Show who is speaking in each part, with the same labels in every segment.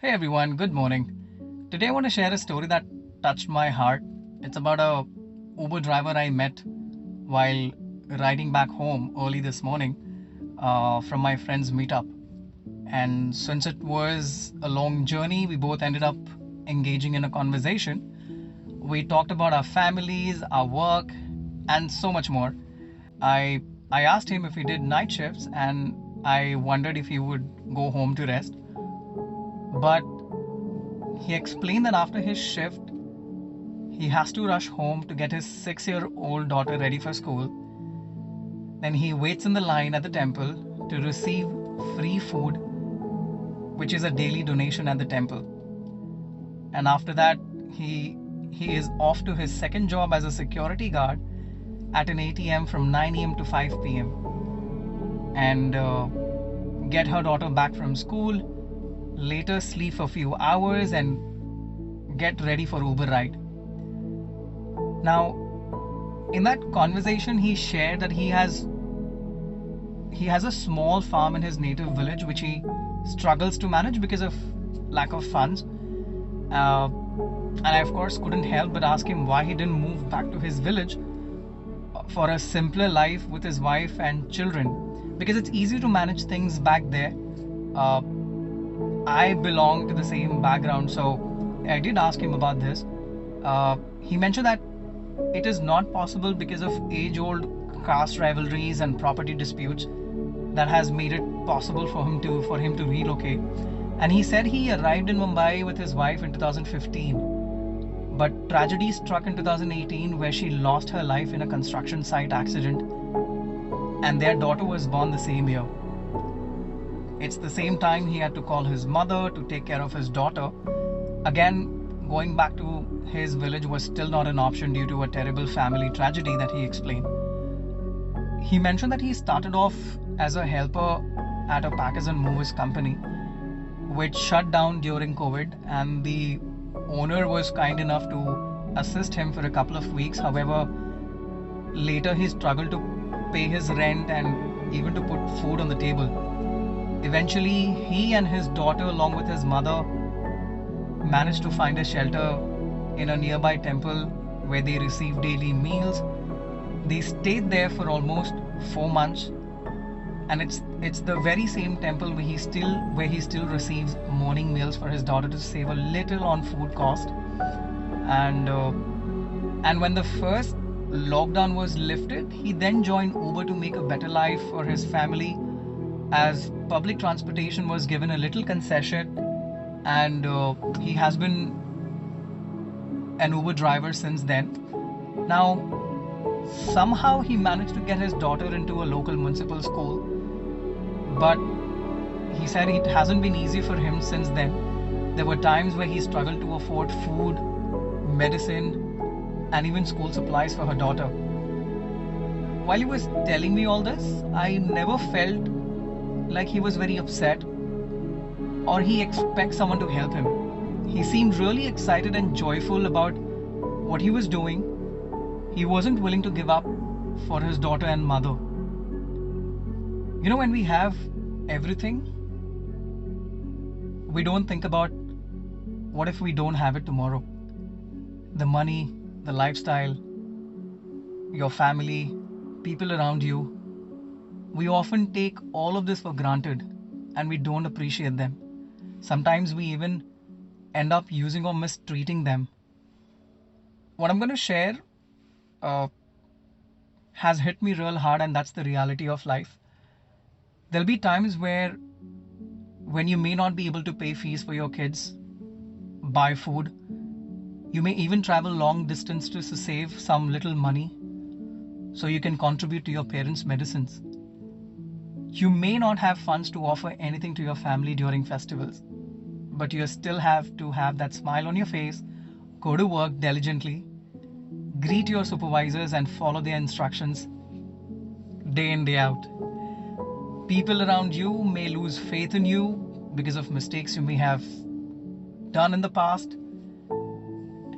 Speaker 1: Hey everyone, good morning. Today I want to share a story that touched my heart. It's about a Uber driver I met while riding back home early this morning from my friend's meetup. And since it was a long journey, we both ended up engaging in a conversation. We talked about our families, our work, and so much more. I asked him if he did night shifts and I wondered if he would go home to rest. But he explained that after his shift, he has to rush home to get his 6-year-old daughter ready for school. Then he waits in the line at the temple to receive free food, which is a daily donation at the temple. And after that, he is off to his second job as a security guard at an ATM from 9 a.m. to 5 p.m. and get her daughter back from school, later sleep for a few hours and get ready for Uber ride. Now, in that conversation, he shared that he has a small farm in his native village which he struggles to manage because of lack of funds. And I of course couldn't help but ask him why he didn't move back to his village for a simpler life with his wife and children, because it's easy to manage things back there. I belong to the same background, so I did ask him about this. He mentioned that it is not possible because of age-old caste rivalries and property disputes that has made it possible for him to relocate. And he said he arrived in Mumbai with his wife in 2015, but tragedy struck in 2018 where she lost her life in a construction site accident, and their daughter was born the same year. It's the same time he had to call his mother to take care of his daughter. Again, going back to his village was still not an option due to a terrible family tragedy that he explained. He mentioned that he started off as a helper at a packers and movers company, which shut down during COVID, and the owner was kind enough to assist him for a couple of weeks. However, later he struggled to pay his rent and even to put food on the table. Eventually, he and his daughter, along with his mother, managed to find a shelter in a nearby temple where they received daily meals. They stayed there for almost 4 months, and it's the very same temple where he still receives morning meals for his daughter to save a little on food cost. And when the first lockdown was lifted, he then joined Uber to make a better life for his family, as public transportation was given a little concession, and he has been an Uber driver since then. Now, somehow he managed to get his daughter into a local municipal school, but he said it hasn't been easy for him since then. There were times where he struggled to afford food, medicine, and even school supplies for her daughter. While he was telling me all this, I never felt like he was very upset or he expects someone to help him. He seemed really excited and joyful about what he was doing. He wasn't willing to give up for his daughter and mother. You know, when we have everything, we don't think about what if we don't have it tomorrow. The money, the lifestyle, your family, people around you. We often take all of this for granted and we don't appreciate them. Sometimes we even end up using or mistreating them. What I'm going to share has hit me real hard, and that's the reality of life. There'll be times when you may not be able to pay fees for your kids, buy food. You may even travel long distance to save some little money so you can contribute to your parents' medicines. You may not have funds to offer anything to your family during festivals, but you still have to have that smile on your face, go to work diligently, greet your supervisors and follow their instructions day in, day out. People around you may lose faith in you because of mistakes you may have done in the past,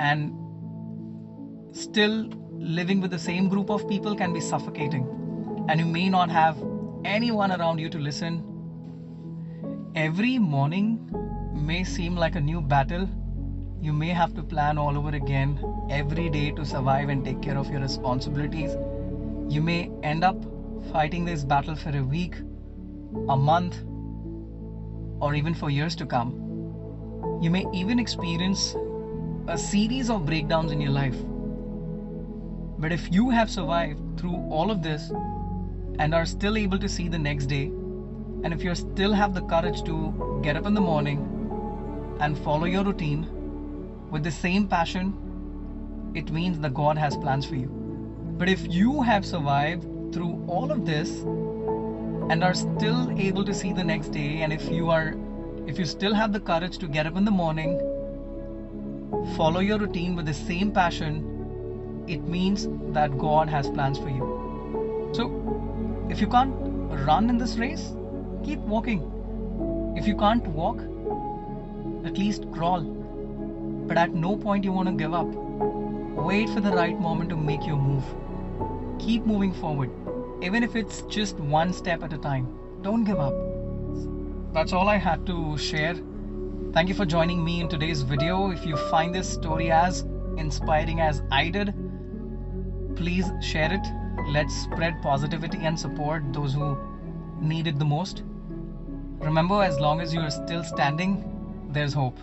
Speaker 1: and still living with the same group of people can be suffocating, and you may not have anyone around you to listen. Every morning may seem like a new battle. You may have to plan all over again every day to survive and take care of your responsibilities. You may end up fighting this battle for a week, a month, or even for years to come. You may even experience a series of breakdowns in your life. But if you have survived through all of this and are still able to see the next day, and if you still have the courage to get up in the morning and follow your routine with the same passion, it means that God has plans for you. But if you have survived through all of this and are still able to see the next day, and if you still have the courage to get up in the morning, follow your routine with the same passion, it means that God has plans for you. So if you can't run in this race, keep walking. If you can't walk, at least crawl. But at no point you want to give up. Wait for the right moment to make your move. Keep moving forward, even if it's just one step at a time. Don't give up. That's all I had to share. Thank you for joining me in today's video. If you find this story as inspiring as I did, please share it. Let's spread positivity and support those who need it the most. Remember, as long as you are still standing, there's hope.